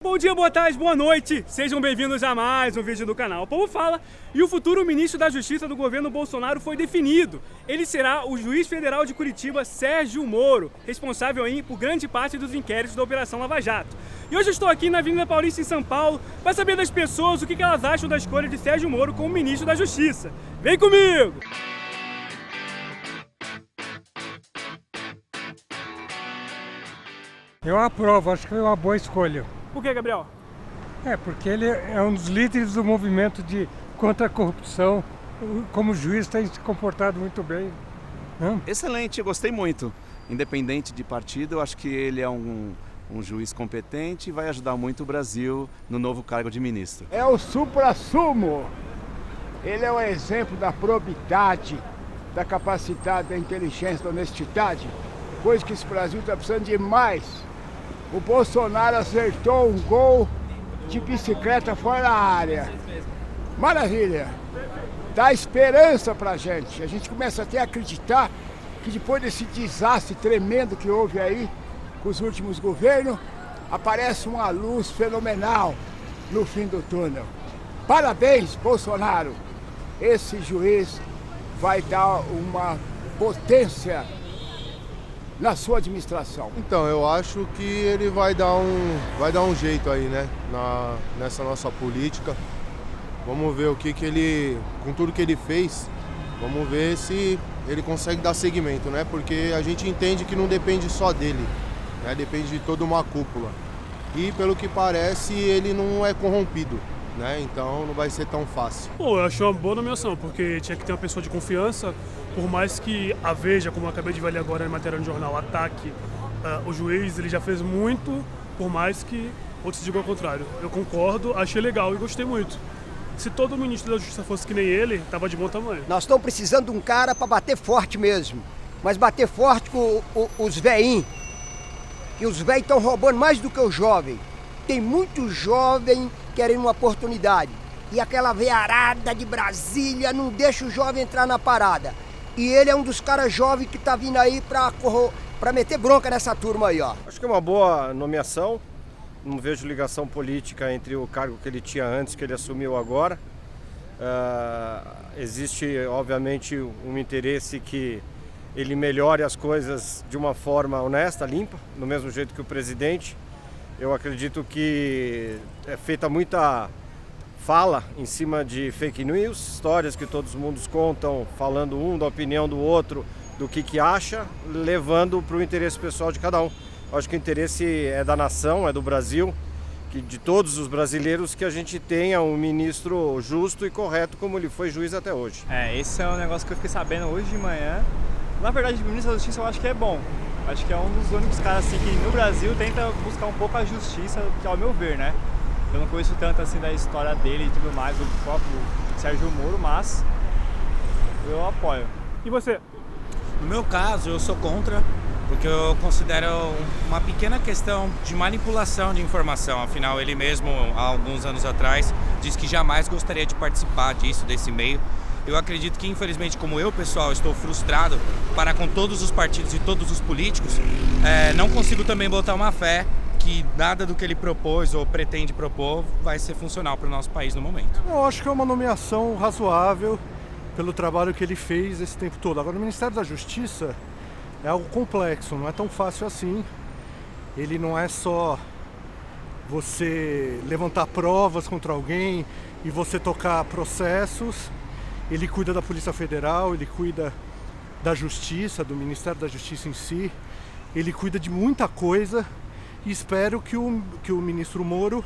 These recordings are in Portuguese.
Bom dia, boa tarde, boa noite, sejam bem-vindos a mais um vídeo do canal O Povo Fala. E o futuro ministro da Justiça do governo Bolsonaro foi definido. Ele será o juiz federal de Curitiba, Sérgio Moro, responsável aí por grande parte dos inquéritos da Operação Lava Jato. E hoje eu estou aqui na Avenida Paulista, em São Paulo, para saber das pessoas o que elas acham da escolha de Sérgio Moro como ministro da Justiça. Vem comigo! Eu aprovo, acho que foi uma boa escolha. Por que, Gabriel? Porque ele é um dos líderes do movimento contra a corrupção. Como juiz tem se comportado muito bem. Excelente, eu gostei muito. Independente de partido, eu acho que ele é um juiz competente e vai ajudar muito o Brasil no novo cargo de ministro. É o suprassumo. Ele é um exemplo da probidade, da capacidade, da inteligência, da honestidade. Coisa que esse Brasil está precisando demais. O Bolsonaro acertou um gol de bicicleta fora da área. Maravilha! Dá esperança pra gente. A gente começa até a acreditar que depois desse desastre tremendo que houve aí com os últimos governos, aparece uma luz fenomenal no fim do túnel. Parabéns, Bolsonaro! Esse juiz vai dar uma potência na sua administração. Então, eu acho que ele vai dar um jeito aí, né, nessa nossa política. Vamos ver o que ele, com tudo que ele fez, vamos ver se ele consegue dar seguimento, né, porque a gente entende que não depende só dele, né, depende de toda uma cúpula. E pelo que parece, ele não é corrompido, né, então não vai ser tão fácil. Eu acho uma boa nomeação, porque tinha que ter uma pessoa de confiança. Por mais que a Veja, como eu acabei de ver ali agora na matéria no jornal, ataque o juiz, ele já fez muito, por mais que outros digam ao contrário. Eu concordo, achei legal e gostei muito. Se todo ministro da Justiça fosse que nem ele, tava de bom tamanho. Nós estamos precisando de um cara para bater forte mesmo, mas bater forte com os veinhos. E os velhos estão roubando mais do que os jovens. Tem muito jovem querendo uma oportunidade. E aquela veiarada de Brasília não deixa o jovem entrar na parada. E ele é um dos caras jovens que tá vindo aí pra meter bronca nessa turma aí, ó. Acho que é uma boa nomeação. Não vejo ligação política entre o cargo que ele tinha antes e que ele assumiu agora. Existe, obviamente, um interesse que ele melhore as coisas de uma forma honesta, limpa, do mesmo jeito que o presidente. Eu acredito que é feita muita fala em cima de fake news, histórias que todos os mundos contam, falando um da opinião do outro, do que acha, levando para o interesse pessoal de cada um. Acho que o interesse é da nação, é do Brasil, que de todos os brasileiros, que a gente tenha um ministro justo e correto como ele foi juiz até hoje. Esse é um negócio que eu fiquei sabendo hoje de manhã. Na verdade, o ministro da Justiça eu acho que é bom. Acho que é um dos únicos caras assim, que no Brasil tenta buscar um pouco a justiça, que ao meu ver, né? Eu não conheço tanto assim da história dele e tudo mais, do próprio Sérgio Moro, mas eu apoio. E você? No meu caso, eu sou contra, porque eu considero uma pequena questão de manipulação de informação. Afinal, ele mesmo, há alguns anos atrás, disse que jamais gostaria de participar desse meio. Eu acredito que, infelizmente, como eu, pessoal, estou frustrado para com todos os partidos e todos os políticos, não consigo também botar uma fé que nada do que ele propôs ou pretende propor vai ser funcional para o nosso país no momento. Eu acho que é uma nomeação razoável pelo trabalho que ele fez esse tempo todo. Agora, o Ministério da Justiça é algo complexo, não é tão fácil assim. Ele não é só você levantar provas contra alguém e você tocar processos. Ele cuida da Polícia Federal, ele cuida da Justiça, do Ministério da Justiça em si. Ele cuida de muita coisa. E espero que o ministro Moro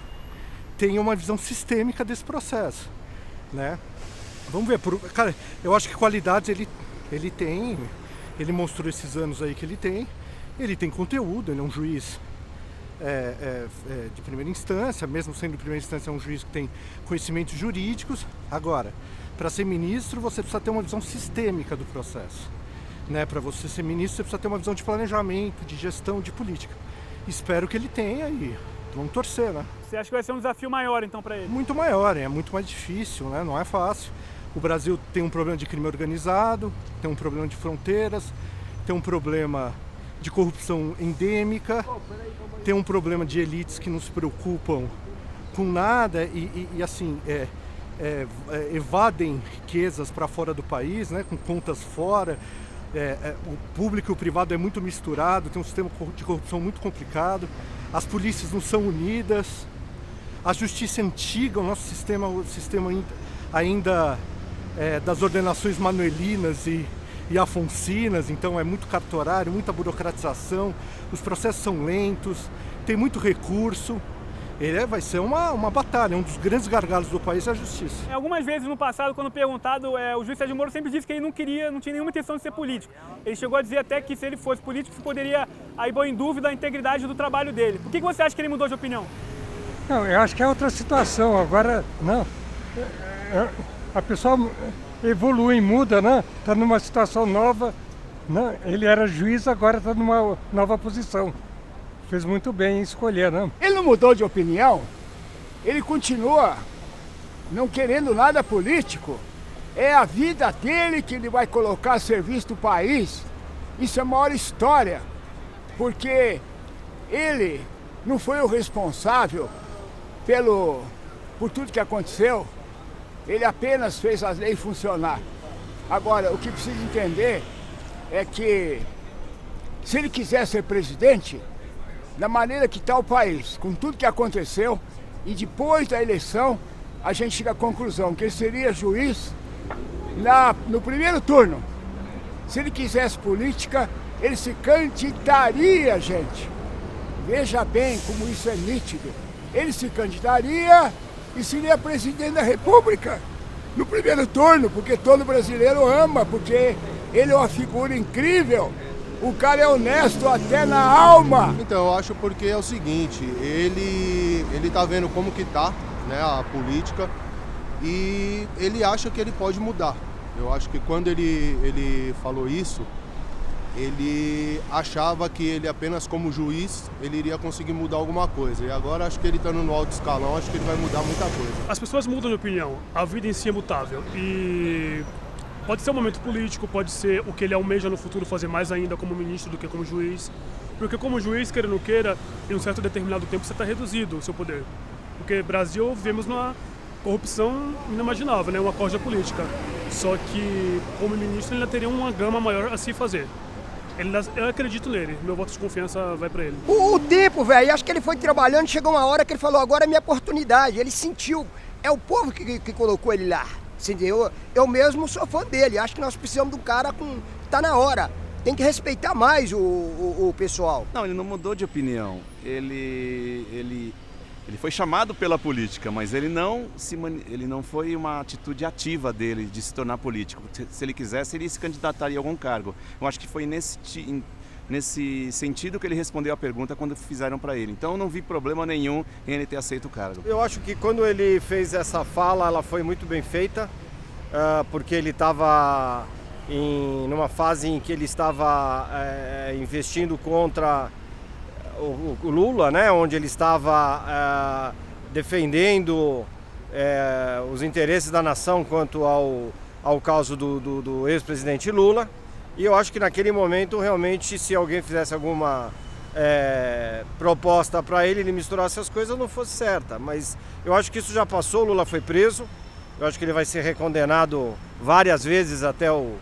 tenha uma visão sistêmica desse processo, né? Vamos ver, cara, eu acho que qualidades ele tem, ele mostrou esses anos aí que ele tem conteúdo, ele é um juiz de primeira instância, mesmo sendo de primeira instância é um juiz que tem conhecimentos jurídicos. Agora, para ser ministro você precisa ter uma visão sistêmica do processo, né? Para você ser ministro você precisa ter uma visão de planejamento, de gestão, de política. Espero que ele tenha e vamos torcer, né? Você acha que vai ser um desafio maior, então, para ele? Muito maior, é muito mais difícil, né? Não é fácil. O Brasil tem um problema de crime organizado, tem um problema de fronteiras, tem um problema de corrupção endêmica, tem um problema de elites que não se preocupam com nada e assim, evadem riquezas para fora do país, né, com contas fora. O público e o privado é muito misturado, tem um sistema de corrupção muito complicado, as polícias não são unidas, a justiça é antiga, o nosso sistema ainda das ordenações manuelinas e afoncinas, então é muito cartorário, muita burocratização, os processos são lentos, tem muito recurso. Vai ser uma batalha, um dos grandes gargalos do país é a justiça. Algumas vezes no passado, quando perguntado, o juiz Sérgio Moro sempre disse que ele não tinha nenhuma intenção de ser político. Ele chegou a dizer até que se ele fosse político, poderia aí pôr em dúvida a integridade do trabalho dele. Por que você acha que ele mudou de opinião? Não, eu acho que é outra situação. Agora, não. A pessoa evolui, muda, né? Está numa situação nova. Né? Ele era juiz, agora está numa nova posição. Fez muito bem em escolher, né? Ele não mudou de opinião. Ele continua não querendo nada político. É a vida dele que ele vai colocar a serviço do país. Isso é a maior história. Porque ele não foi o responsável por tudo que aconteceu. Ele apenas fez as leis funcionar. Agora, o que precisa entender é que se ele quiser ser presidente, da maneira que está o país, com tudo que aconteceu, e depois da eleição, a gente chega à conclusão que ele seria juiz no primeiro turno. Se ele quisesse política, ele se candidaria, gente. Veja bem como isso é nítido. Ele se candidaria e seria presidente da República no primeiro turno, porque todo brasileiro ama, porque ele é uma figura incrível. O cara é honesto até na alma. Então, eu acho porque é o seguinte, ele tá vendo como que tá, né, a política, e ele acha que ele pode mudar. Eu acho que quando ele falou isso, ele achava que ele apenas como juiz, ele iria conseguir mudar alguma coisa. E agora acho que ele estando no alto escalão, acho que ele vai mudar muita coisa. As pessoas mudam de opinião, a vida em si é mutável. E pode ser um momento político, pode ser o que ele almeja no futuro fazer mais ainda como ministro do que como juiz. Porque como juiz, queira ou não queira, em um certo determinado tempo você está reduzido o seu poder. Porque no Brasil vivemos numa corrupção inimaginável, né? Uma corja política. Só que como ministro ele ainda teria uma gama maior a se fazer. Eu acredito nele, meu voto de confiança vai pra ele. O tempo, velho, acho que ele foi trabalhando, chegou uma hora que ele falou, agora é minha oportunidade. Ele sentiu, é o povo que colocou ele lá. Eu mesmo sou fã dele, acho que nós precisamos de um cara tá na hora. Tem que respeitar mais o pessoal. Não, ele não mudou de opinião. Ele foi chamado pela política, mas ele não foi uma atitude ativa dele de se tornar político. Se ele quisesse, ele se candidataria a algum cargo. Eu acho que foi nesse sentido que ele respondeu a pergunta quando fizeram para ele. Então eu não vi problema nenhum em ele ter aceito o cargo. Eu acho que quando ele fez essa fala, ela foi muito bem feita, porque ele estava numa fase em que ele estava investindo contra o Lula, né, onde ele estava defendendo os interesses da nação quanto ao caso do ex-presidente Lula. E eu acho que naquele momento, realmente, se alguém fizesse alguma proposta para ele misturasse as coisas, não fosse certa. Mas eu acho que isso já passou, o Lula foi preso. Eu acho que ele vai ser recondenado várias vezes até o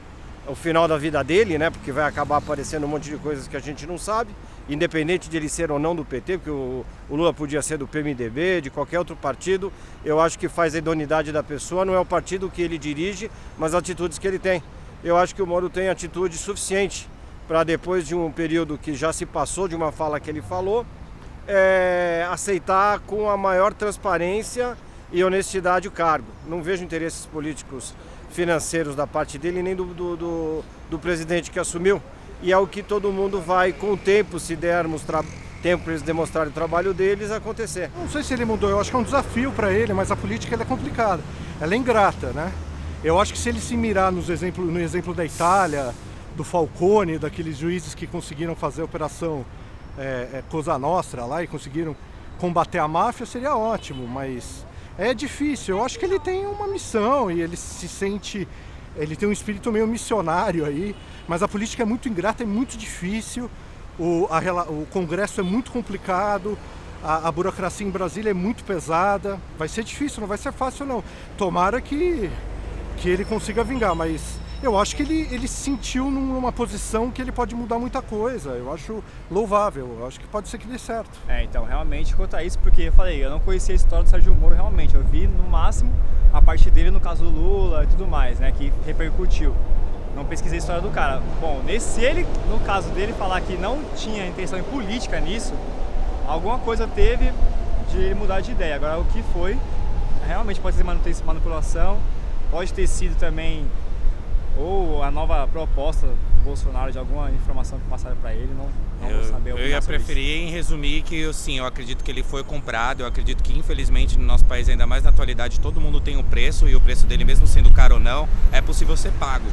final da vida dele, né? Porque vai acabar aparecendo um monte de coisas que a gente não sabe, independente de ele ser ou não do PT, porque o Lula podia ser do PMDB, de qualquer outro partido. Eu acho que faz a idoneidade da pessoa, não é o partido que ele dirige, mas as atitudes que ele tem. Eu acho que o Moro tem atitude suficiente para, depois de um período que já se passou de uma fala que ele falou, aceitar com a maior transparência e honestidade o cargo. Não vejo interesses políticos financeiros da parte dele, nem do presidente que assumiu. E é o que todo mundo vai, com o tempo, se dermos tempo para eles demonstrarem o trabalho deles, acontecer. Não sei se ele mudou, eu acho que é um desafio para ele, mas a política ela é complicada, ela é ingrata, né? Eu acho que se ele se mirar no exemplo da Itália, do Falcone, daqueles juízes que conseguiram fazer a operação Cosa Nostra lá e conseguiram combater a máfia, seria ótimo, mas é difícil. Eu acho que ele tem uma missão e ele se sente, ele tem um espírito meio missionário aí, mas a política é muito ingrata, é muito difícil. o Congresso é muito complicado, a burocracia em Brasília é muito pesada, vai ser difícil, não vai ser fácil não. Tomara que ele consiga vingar, mas eu acho que ele se sentiu numa posição que ele pode mudar muita coisa, eu acho louvável, eu acho que pode ser que dê certo. Então, realmente, quanto a isso, porque eu falei, eu não conhecia a história do Sérgio Moro realmente, eu vi no máximo a parte dele no caso do Lula e tudo mais, né, que repercutiu. Não pesquisei a história do cara. Bom, se ele, no caso dele, falar que não tinha intenção em política nisso, alguma coisa teve de ele mudar de ideia. Agora, o que foi, realmente pode ser manipulação, pode ter sido também, ou a nova proposta do Bolsonaro de alguma informação que passaram para ele, não vou saber. Eu ia preferir em resumir que, eu acredito que ele foi comprado, eu acredito que, infelizmente, no nosso país, ainda mais na atualidade, todo mundo tem um preço, e o preço dele, mesmo sendo caro ou não, é possível ser pago.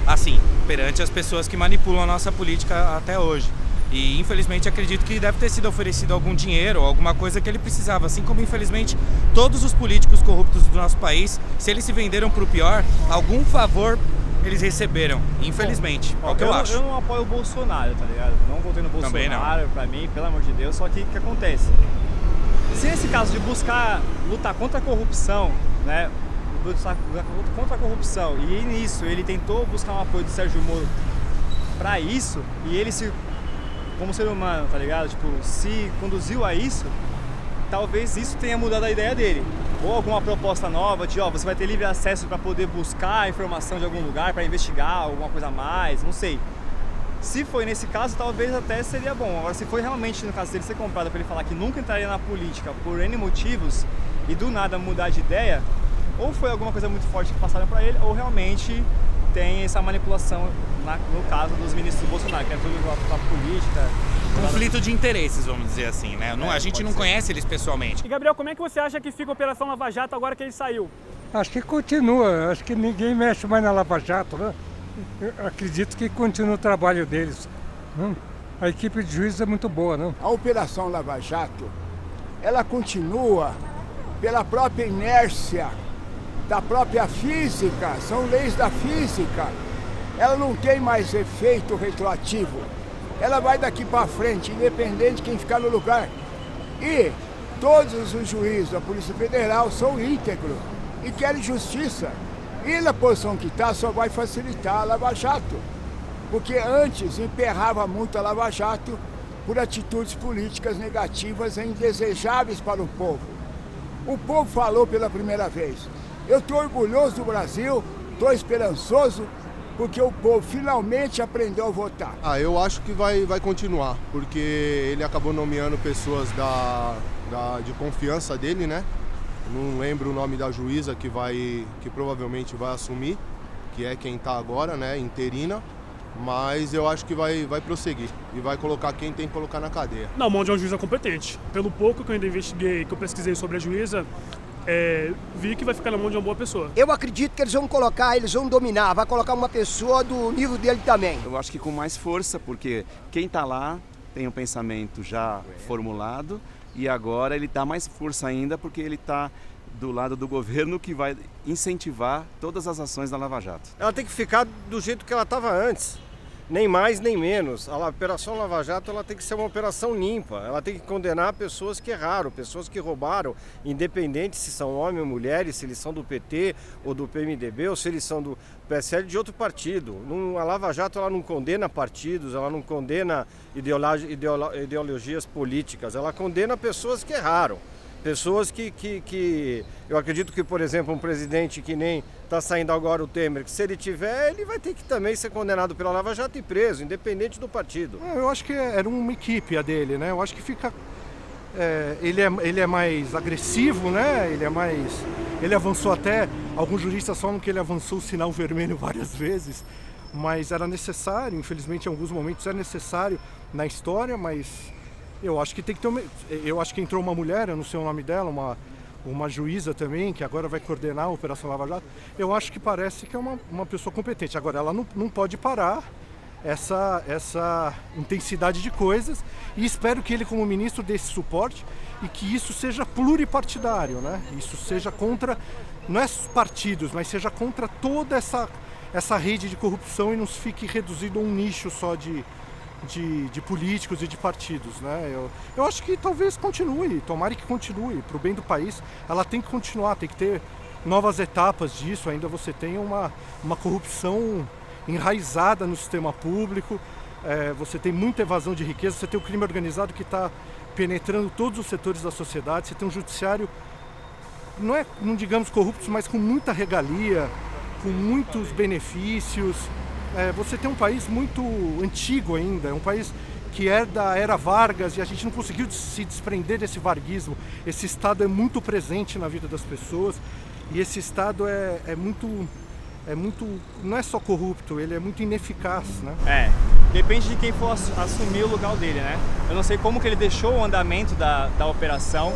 Assim, perante as pessoas que manipulam a nossa política até hoje. E, infelizmente, acredito que deve ter sido oferecido algum dinheiro, alguma coisa que ele precisava. Assim como, infelizmente, todos os políticos corruptos do nosso país, se eles se venderam para o pior, algum favor eles receberam, infelizmente. É o que eu acho. Eu não apoio o Bolsonaro, tá ligado? Não votei no Bolsonaro, pra mim, pelo amor de Deus. Só que o que acontece? Se nesse caso de buscar lutar contra a corrupção, né? Lutar contra a corrupção, e nisso ele tentou buscar um apoio do Sérgio Moro pra isso, e ele se, como ser humano, tá ligado? Tipo, se conduziu a isso, talvez isso tenha mudado a ideia dele. Ou alguma proposta nova de, você vai ter livre acesso para poder buscar a informação de algum lugar, para investigar alguma coisa a mais, não sei. Se foi nesse caso, talvez até seria bom. Agora, se foi realmente no caso dele ser comprado para ele falar que nunca entraria na política por N motivos e do nada mudar de ideia, ou foi alguma coisa muito forte que passaram para ele, ou realmente tem essa manipulação no caso dos ministros do Bolsonaro, que é tudo pra política. Conflito de interesses, vamos dizer assim, né? A gente não conhece eles pessoalmente. E, Gabriel, como é que você acha que fica a Operação Lava Jato agora que ele saiu? Acho que continua, acho que ninguém mexe mais na Lava Jato, né? Eu acredito que continua o trabalho deles. A equipe de juízes é muito boa, não? A Operação Lava Jato, ela continua pela própria inércia da própria física, são leis da física. Ela não tem mais efeito retroativo. Ela vai daqui para frente, independente de quem ficar no lugar. E todos os juízes da Polícia Federal são íntegros e querem justiça. E na posição que está, só vai facilitar a Lava Jato. Porque antes emperrava muito a Lava Jato por atitudes políticas negativas e indesejáveis para o povo. O povo falou pela primeira vez. Eu estou orgulhoso do Brasil, estou esperançoso, porque o povo finalmente aprendeu a votar. Eu acho que vai continuar, porque ele acabou nomeando pessoas de confiança dele, né? Não lembro o nome da juíza que provavelmente vai assumir, que é quem está agora, né? Interina. Mas eu acho que vai prosseguir e vai colocar quem tem que colocar na cadeia. Não, mão de uma juíza competente. Pelo pouco que eu ainda investiguei, que eu pesquisei sobre a juíza, vi que vai ficar na mão de uma boa pessoa. Eu acredito que eles vão dominar, vai colocar uma pessoa do nível dele também. Eu acho que com mais força, porque quem está lá tem um pensamento já formulado e agora ele dá mais força ainda porque ele está do lado do governo que vai incentivar todas as ações da Lava Jato. Ela tem que ficar do jeito que ela estava antes. Nem mais, nem menos. A Operação Lava Jato ela tem que ser uma operação limpa. Ela tem que condenar pessoas que erraram, pessoas que roubaram, independente se são homens ou mulheres, se eles são do PT ou do PMDB, ou se eles são do PSL de outro partido. A Lava Jato ela não condena partidos, ela não condena ideologias políticas, ela condena pessoas que erraram. Pessoas que eu acredito que, por exemplo, um presidente que nem está saindo agora o Temer, que se ele tiver, ele vai ter que também ser condenado pela Lava Jato e preso, independente do partido. Eu acho que era uma equipe a dele, né? Eu acho que fica... ele é mais agressivo, né? Ele avançou até... Alguns juristas falam que ele avançou o sinal vermelho várias vezes, mas era necessário, infelizmente em alguns momentos é necessário na história, mas... Eu acho que tem que ter eu acho que entrou uma mulher, eu não sei o nome dela, uma juíza também, que agora vai coordenar a Operação Lava Jato. Eu acho que parece que é uma pessoa competente. Agora, ela não pode parar essa intensidade de coisas e espero que ele, como ministro, dê esse suporte e que isso seja pluripartidário, né? Isso seja contra, não é partidos, mas seja contra toda essa rede de corrupção e não fique reduzido a um nicho só de de políticos e de partidos, né? Eu acho que talvez continue, tomara que continue, para o bem do país, ela tem que continuar, tem que ter novas etapas disso, ainda você tem uma corrupção enraizada no sistema público, você tem muita evasão de riqueza, você tem o crime organizado que está penetrando todos os setores da sociedade, você tem um judiciário, não digamos corruptos, mas com muita regalia, com muitos benefícios. Você tem um país muito antigo ainda, um país que é da era Vargas e a gente não conseguiu se desprender desse varguismo. Esse Estado é muito presente na vida das pessoas e esse Estado é muito, não é só corrupto, ele é muito ineficaz, né? Depende de quem for assumir o lugar dele, né? Eu não sei como que ele deixou o andamento da operação,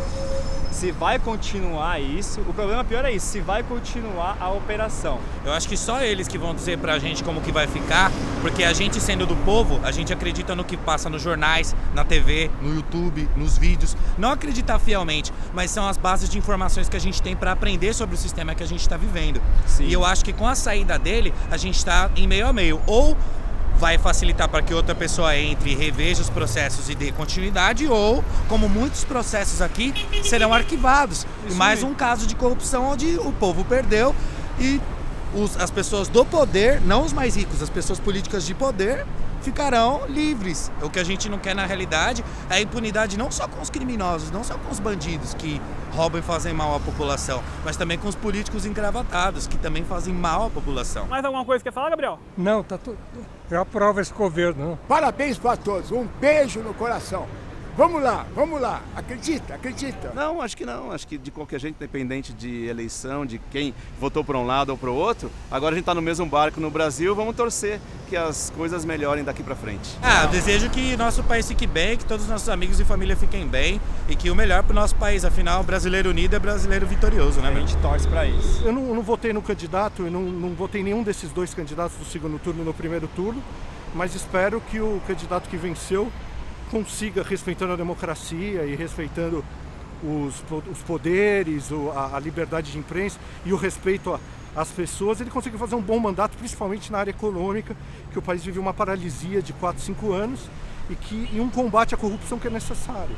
se vai continuar isso. O problema pior é isso, se vai continuar a operação. Eu acho que só eles que vão dizer pra gente como que vai ficar, porque a gente sendo do povo, a gente acredita no que passa nos jornais, na TV, no YouTube, nos vídeos. Não acreditar fielmente, mas são as bases de informações que a gente tem pra aprender sobre o sistema que a gente está vivendo. Sim. E eu acho que com a saída dele, a gente está em meio a meio. Ou vai facilitar para que outra pessoa entre e reveja os processos e dê continuidade, ou, como muitos processos aqui, serão arquivados. E mais um caso de corrupção onde o povo perdeu e as pessoas do poder, não os mais ricos, as pessoas políticas de poder, ficarão livres. O que a gente não quer na realidade é a impunidade não só com os criminosos, não só com os bandidos que roubam e fazem mal à população, mas também com os políticos engravatados que também fazem mal à população. Mais alguma coisa que quer falar, Gabriel? Não, tá tudo. Eu aprovo esse governo. Parabéns para todos, um beijo no coração. Vamos lá, acredita. Não, acho que não. Acho que de qualquer jeito, independente de eleição, de quem votou para um lado ou para o outro, agora a gente está no mesmo barco no Brasil, vamos torcer que as coisas melhorem daqui para frente. Eu desejo que nosso país fique bem, que todos os nossos amigos e família fiquem bem e que o melhor para o nosso país, afinal, brasileiro unido é brasileiro vitorioso, né? A gente torce para isso. Eu não votei no candidato, eu não votei em nenhum desses dois candidatos do segundo turno e no primeiro turno, mas espero que o candidato que venceu consiga, respeitando a democracia e respeitando os poderes, a liberdade de imprensa e o respeito às pessoas, ele consiga fazer um bom mandato, principalmente na área econômica, que o país vive uma paralisia de 4, 5 anos e um combate à corrupção que é necessário.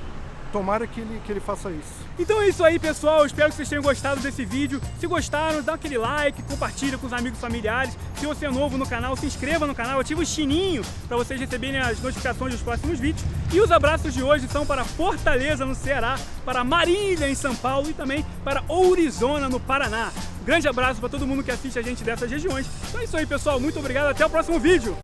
Tomara que ele faça isso. Então é isso aí, pessoal. Espero que vocês tenham gostado desse vídeo. Se gostaram, dá aquele like, compartilha com os amigos e familiares. Se você é novo no canal, se inscreva no canal, ativa o sininho para vocês receberem as notificações dos próximos vídeos. E os abraços de hoje são para Fortaleza, no Ceará, para Marília, em São Paulo e também para Ourizona, no Paraná. Grande abraço para todo mundo que assiste a gente dessas regiões. Então é isso aí, pessoal. Muito obrigado. Até o próximo vídeo.